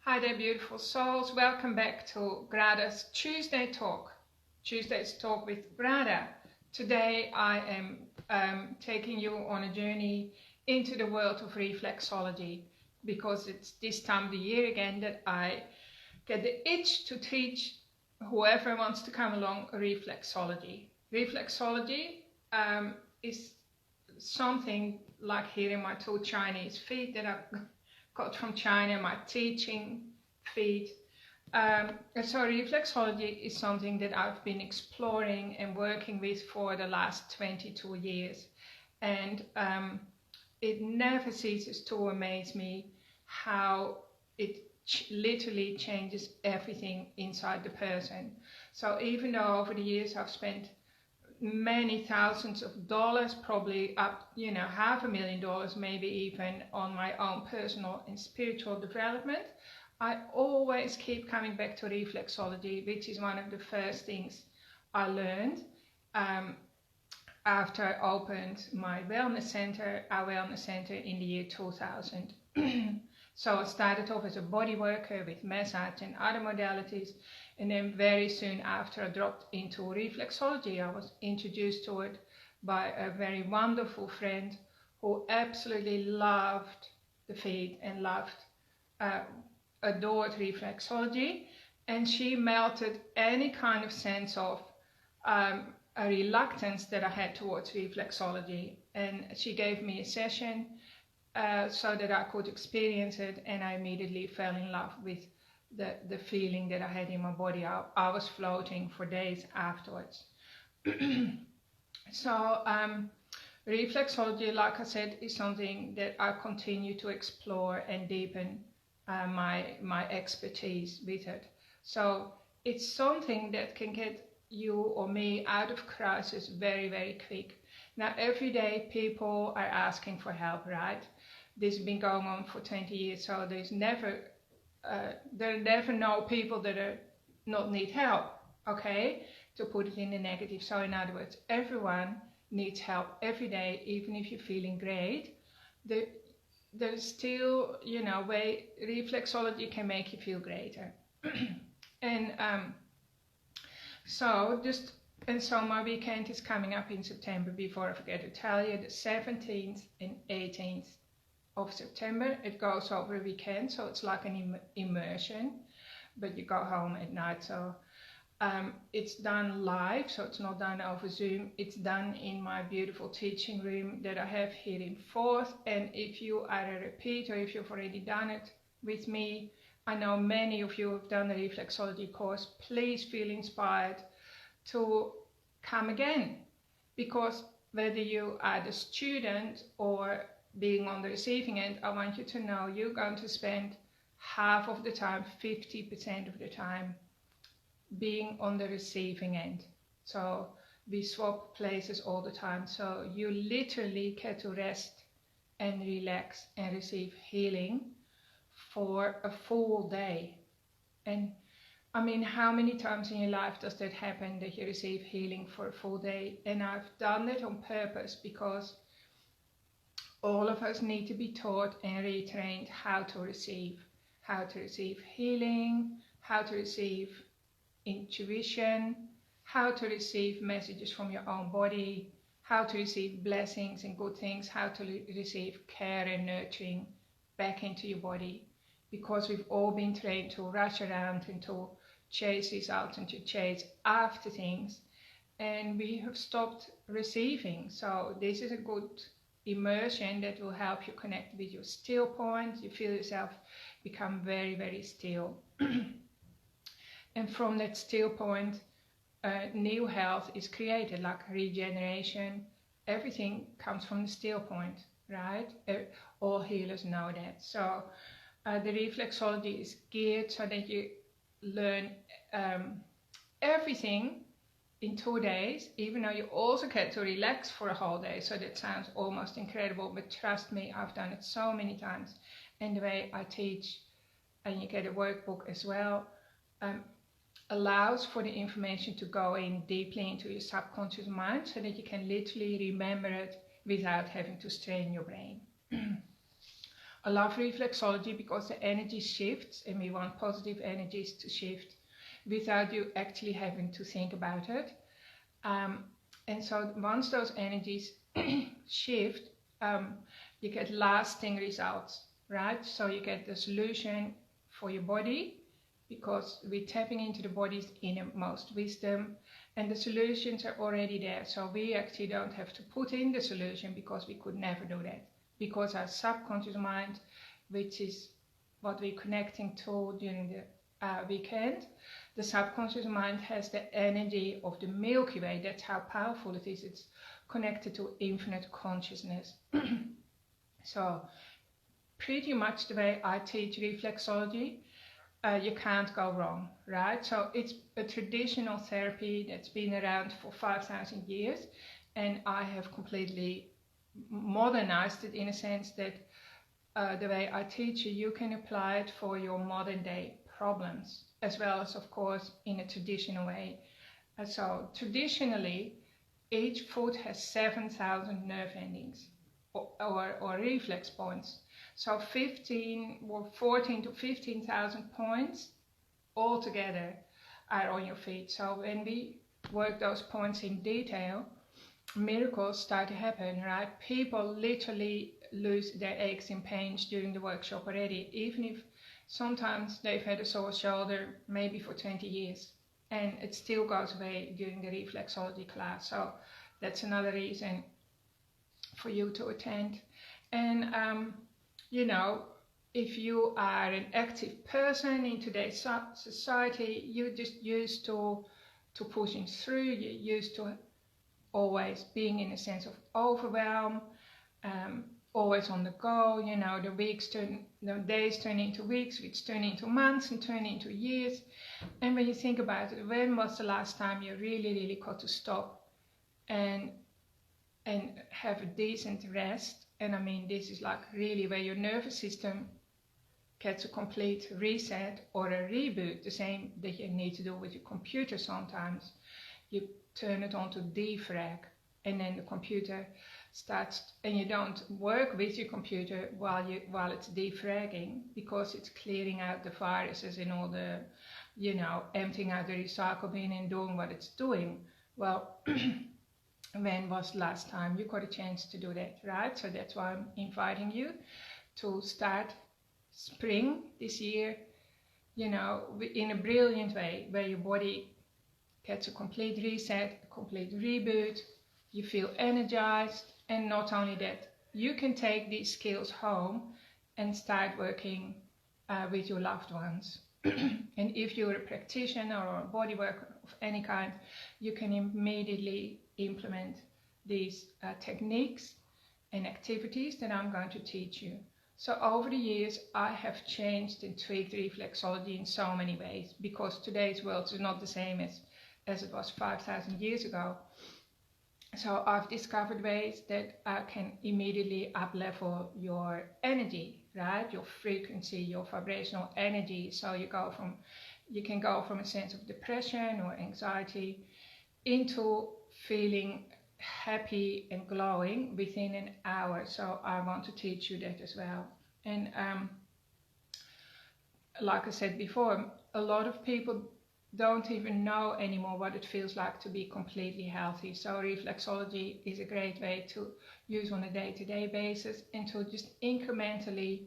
Hi there, beautiful souls. Welcome back to Grada's Tuesday's Talk with Grada. Today I am taking you on a journey into the world of reflexology, because it's this time of the year again that I get the itch to teach whoever wants to come along reflexology. Reflexology is something like here in my two Chinese feet that I've got from China, my teaching feet. So reflexology is something that I've been exploring and working with for the last 22 years. And it never ceases to amaze me how it literally changes everything inside the person. So even though over the years I've spent many thousands of dollars, probably up, $500,000 maybe even, on my own personal and spiritual development, I always keep coming back to reflexology, which is one of the first things I learned after I opened my wellness center, our wellness center, in the year 2000. So I started off as a body worker with massage and other modalities, and then very soon after I dropped into reflexology. I was introduced to it by a very wonderful friend who absolutely loved the feet and adored reflexology, and she melted any kind of sense of a reluctance that I had towards reflexology, and she gave me a session so that I could experience it, and I immediately fell in love with the feeling that I had in my body. I was floating for days afterwards. So reflexology, like I said, is something that I continue to explore and deepen my expertise with it. So it's something that can get you or me out of crisis very, very quick. Now, every day people are asking for help, right? This has been going on for 20 years, so there are never no people that are not need help, okay? To put it in the negative. So in other words, everyone needs help every day, even if you're feeling great. There's still, way reflexology can make you feel greater. And so my weekend is coming up in September. Before I forget to tell you, the 17th and 18th of September. It goes over a weekend, so it's like an immersion, but you go home at night. So it's done live, so it's not done over Zoom. It's done in my beautiful teaching room that I have here in Forth. And if you are a repeat, or if you've already done it with me, I know many of you have done the reflexology course, please feel inspired to come again, because whether you are the student or being on the receiving end, I want you to know you're going to spend half of the time, 50% of the time, being on the receiving end. So we swap places all the time. So you literally get to rest and relax and receive healing for a full day. And I mean, how many times in your life does that happen, that you receive healing for a full day? And I've done it on purpose, because all of us need to be taught and retrained how to receive healing, how to receive intuition, how to receive messages from your own body, how to receive blessings and good things, how to receive care and nurturing back into your body. Because we've all been trained to rush around and to chase results and to chase after things, and we have stopped receiving. So this is a good immersion that will help you connect with your still point. You feel yourself become very, very still. And from that still point, new health is created, like regeneration. Everything comes from the still point, right? All healers know that. So the reflexology is geared so that you learn everything in 2 days, even though you also get to relax for a whole day. So that sounds almost incredible, but trust me, I've done it so many times. And the way I teach, and you get a workbook as well, allows for the information to go in deeply into your subconscious mind, so that you can literally remember it without having to strain your brain. I love reflexology because the energy shifts and we want positive energies to shift without you actually having to think about it. And so once those energies shift, you get lasting results, right? So you get the solution for your body because we're tapping into the body's innermost wisdom and the solutions are already there. So we actually don't have to put in the solution because we could never do that. Because our subconscious mind, which is what we're connecting to during the weekend, the subconscious mind has the energy of the Milky Way. That's how powerful it is. It's connected to infinite consciousness. So pretty much the way I teach reflexology, you can't go wrong, right? So it's a traditional therapy that's been around for 5,000 years, and I have completely modernized it in a sense that the way I teach you can apply it for your modern day problems, as well as, of course, in a traditional way. So traditionally, each foot has 7,000 nerve endings or reflex points. So 14 to 15,000 points altogether are on your feet. So when we work those points in detail, miracles start to happen, right? People literally lose their aches and pains during the workshop already, even if sometimes they've had a sore shoulder maybe for 20 years and it still goes away during the reflexology class. So that's another reason for you to attend. And you know, if you are an active person in today's society, you're just used to pushing through, you're used to always being in a sense of overwhelm, always on the go. You know, the days turn into weeks, which turn into months and turn into years. And when you think about it, when was the last time you really got to stop and have a decent rest? And I mean, this is like really where your nervous system gets a complete reset or a reboot, the same that you need to do with your computer sometimes. You turn it on to defrag and then the computer starts, and you don't work with your computer while it's defragging, because it's clearing out the viruses and all the, you know, emptying out the recycle bin and doing what it's doing. Well, when was the last time you got a chance to do that, right? So that's why I'm inviting you to start spring this year, you know, in a brilliant way, where your body gets a complete reset, a complete reboot, you feel energized, and not only that, you can take these skills home and start working with your loved ones. And if you're a practitioner or a body worker of any kind, you can immediately implement these techniques and activities that I'm going to teach you. So over the years, I have changed and tweaked reflexology in so many ways, because today's world is not the same as it was 5,000 years ago. So I've discovered ways that can immediately up-level your energy, right? Your frequency, your vibrational energy. So you can go from a sense of depression or anxiety into feeling happy and glowing within an hour. So I want to teach you that as well. And like I said before, a lot of people don't even know anymore what it feels like to be completely healthy. So reflexology is a great way to use on a day-to-day basis and to just incrementally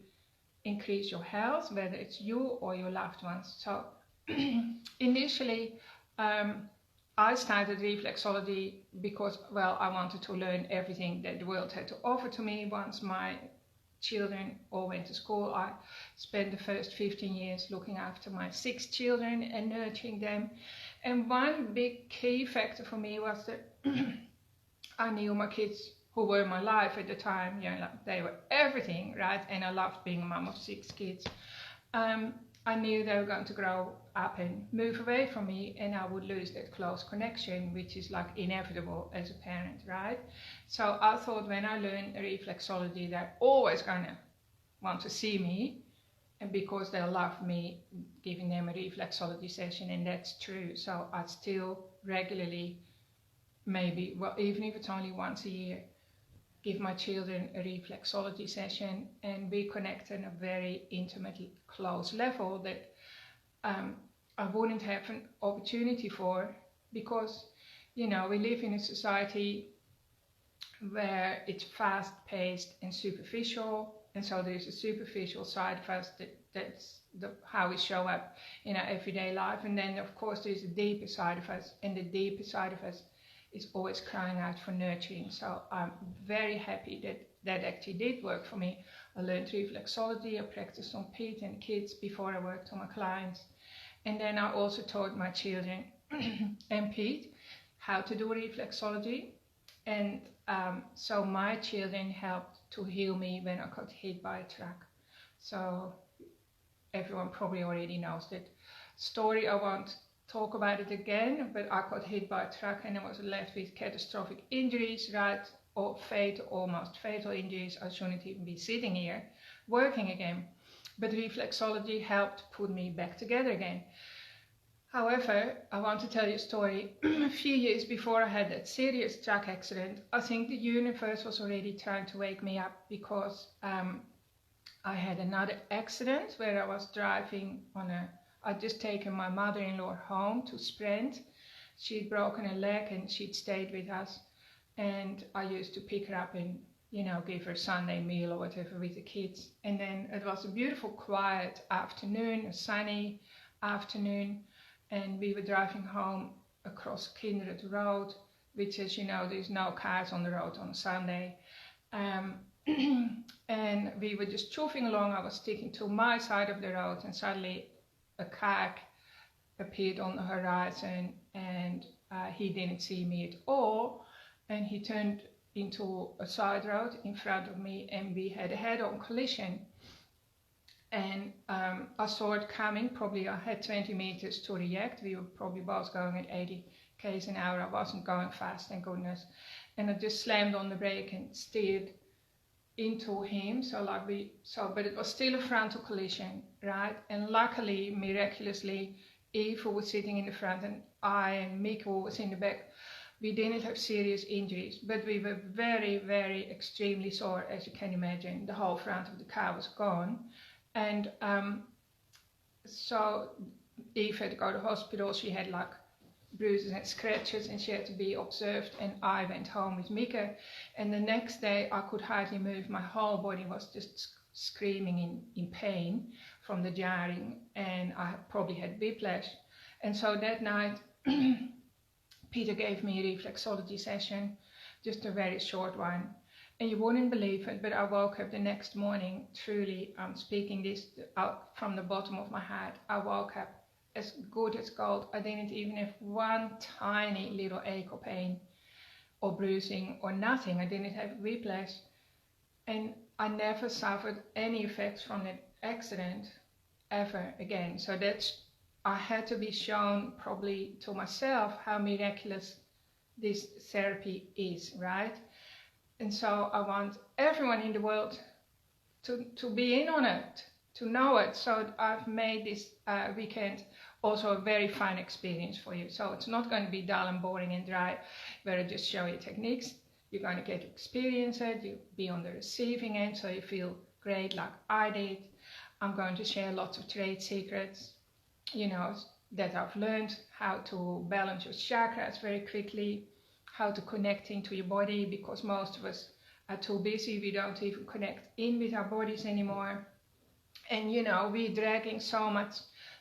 increase your health, whether it's you or your loved ones. So initially, I started reflexology because, well, I wanted to learn everything that the world had to offer to me. Once my children all went to school, I spent the first 15 years looking after my 6 children and nurturing them. And one big key factor for me was that I knew my kids, who were my life at the time, you know, like they were everything, right? And I loved being a mom of 6 kids. I knew they were going to grow up and move away from me, and I would lose that close connection, which is like inevitable as a parent, right? So I thought when I learn reflexology, they're always gonna want to see me, and because they love me giving them a reflexology session, and that's true. So I still regularly, maybe, well, even if it's only once a year, give my children a reflexology session, and we connect on a very intimate, close level that I wouldn't have an opportunity for, because, you know, we live in a society where it's fast-paced and superficial, and so there's a superficial side of us that's how we show up in our everyday life, and then of course there's a deeper side of us, and the deeper side of us is always crying out for nurturing. So I'm very happy that that actually did work for me. I learned reflexology, I practiced on Pete and kids before I worked on my clients, and then I also taught my children and Pete how to do reflexology. And so my children helped to heal me when I got hit by a truck. So everyone probably already knows that story. I won't talk about it again, but I got hit by a truck and I was left with catastrophic injuries, right? Or fatal, almost fatal injuries. I shouldn't even be sitting here working again. But reflexology helped put me back together again. However, I want to tell you a story. A few years before I had that serious truck accident, I think the universe was already trying to wake me up, because I had another accident where I was driving on I'd just taken my mother-in-law home to Sprint. She'd broken her leg and she'd stayed with us. And I used to pick her up and, you know, give her a Sunday meal or whatever with the kids. And then it was a beautiful, quiet afternoon, a sunny afternoon. And we were driving home across Kindred Road, which, as you know, there's no cars on the road on a Sunday. And we were just chuffing along. I was sticking to my side of the road, and suddenly a car appeared on the horizon, and he didn't see me at all. And he turned into a side road in front of me, and we had a head-on collision. And I saw it coming. Probably I had 20 meters to react. We were probably both going at 80 km an hour. I wasn't going fast, thank goodness. And I just slammed on the brake and steered into him. But it was still a frontal collision, right? And luckily, miraculously, Eve, who was sitting in the front, and I and Mick, who was in the back, we didn't have serious injuries, but we were very, very extremely sore, as you can imagine. The whole front of the car was gone. And so Eve had to go to hospital. She had like bruises and scratches, and she had to be observed, and I went home with Mika. And the next day I could hardly move. My whole body was just screaming in pain from the jarring, and I probably had whiplash. And so that night Peter gave me a reflexology session, just a very short one. And you wouldn't believe it, but I woke up the next morning, truly, I'm speaking this out from the bottom of my heart, I woke up as good as gold. I didn't even have one tiny little ache or pain or bruising or nothing. I didn't have whiplash, and I never suffered any effects from that accident ever again. So I had to be shown probably to myself how miraculous this therapy is, right? And so I want everyone in the world to be in on it, to know it. So I've made this weekend also a very fun experience for you. So it's not going to be dull and boring and dry, where I just show you techniques. You're going to get to experience it. You'll be on the receiving end, so you feel great like I did. I'm going to share lots of trade secrets, you know, that I've learned, how to balance your chakras very quickly, how to connect into your body, because most of us are too busy. We don't even connect in with our bodies anymore. And you know, we're dragging so much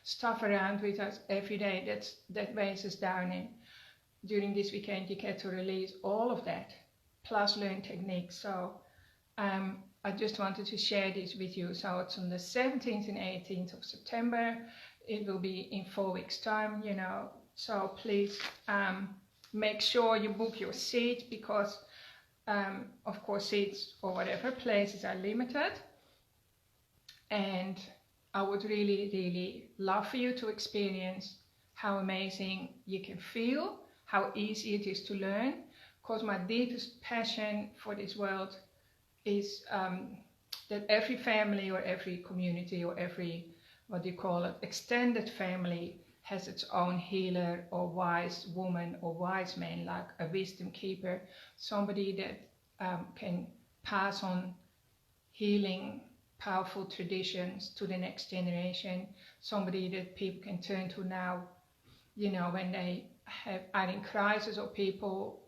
stuff around with us every day that weighs us down. And during this weekend, you get to release all of that, plus learn techniques. So I just wanted to share this with you. So it's on the 17th and 18th of September. It will be in 4 weeks' time, you know. So please make sure you book your seat, because of course seats or whatever places are limited. And I would really, really love for you to experience how amazing you can feel, how easy it is to learn, because my deepest passion for this world is that every family or every community or every, what do you call it, extended family has its own healer or wise woman or wise man, like a wisdom keeper, somebody that can pass on healing, powerful traditions to the next generation. Somebody that people can turn to now, you know, when they are in crisis, or people,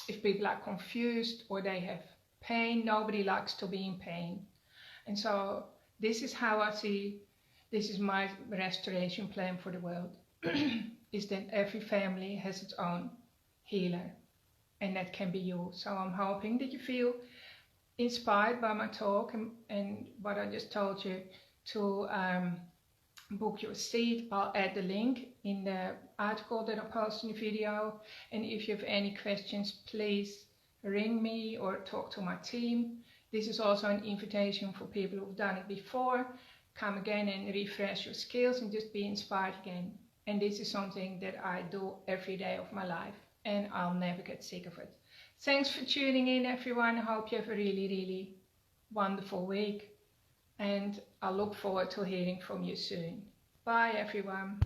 if people are confused or they have pain. Nobody likes to be in pain. And so this is how I see, this is my restoration plan for the world, is that every family has its own healer, and that can be you. So I'm hoping that you feel inspired by my talk and what I just told you to book your seat. I'll add the link in the article that I post in the video. And if you have any questions, please ring me or talk to my team. This is also an invitation for people who've done it before. Come again and refresh your skills and just be inspired again. And this is something that I do every day of my life, and I'll never get sick of it. Thanks for tuning in, everyone. I hope you have a really, really wonderful week, and I look forward to hearing from you soon. Bye, everyone.